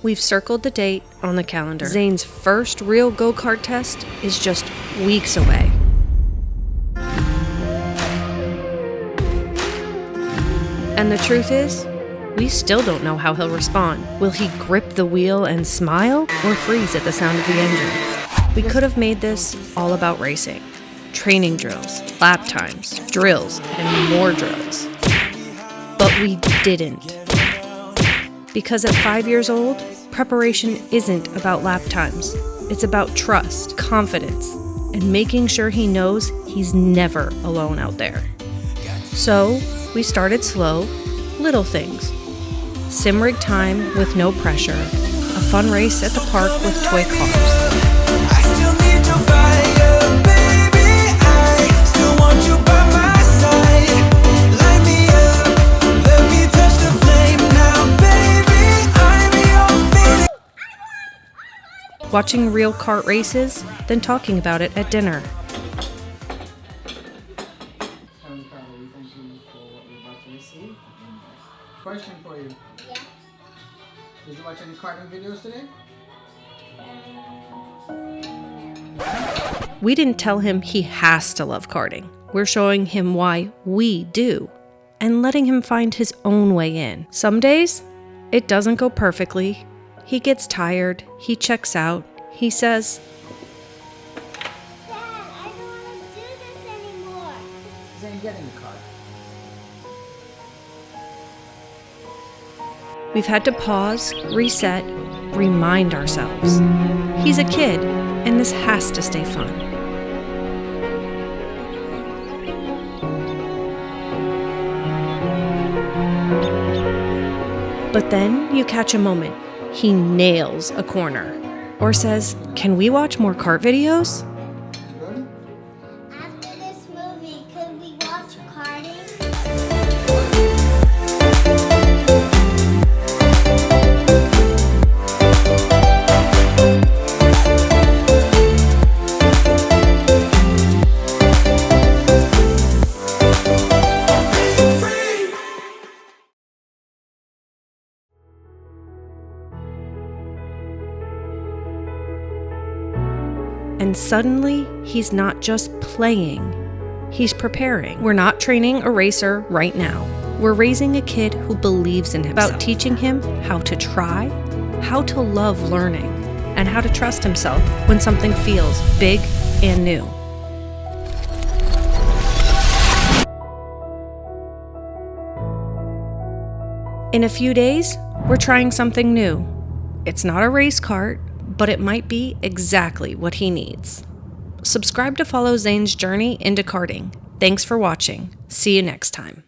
We've circled the date on the calendar. Zayne's first real go-kart test is just weeks away. And the truth is, we still don't know how he'll respond. Will he grip the wheel and smile, or freeze at the sound of the engine? We could have made this all about racing. Training drills, lap times, drills, and more drills. But we didn't. Because at 5 years old, preparation isn't about lap times. It's about trust, confidence, and making sure he knows he's never alone out there. So we started slow, little things. Sim rig time with no pressure, a fun race at the park with toy cars. I still need your fire, baby. I still want you by my side. Light me up, let me touch the flame now, baby. I'm your feeling. Watching real kart races, then talking about it at dinner. Thank you for what you're about to receive. Question for you. Yeah. Did you watch any karting videos today? We didn't tell him he has to love karting. We're showing him why we do, and letting him find his own way in. Some days, it doesn't go perfectly. He gets tired, he checks out, he says, Dad, I don't want to do this anymore. Zayne, get in the car. we've had to pause, reset, remind ourselves. He's a kid, and this has to stay fun. But then you catch a moment. He nails a corner. Or says, "Can we watch more kart videos?" Good? After this movie, could we watch karting? And suddenly, he's not just playing, he's preparing. We're not training a racer right now. We're raising a kid who believes in himself, about teaching him how to try, how to love learning, and how to trust himself when something feels big and new. In a few days, we're trying something new. It's not a race kart, but it might be exactly what he needs. Subscribe to follow Zayne's journey into karting. Thanks for watching. See you next time.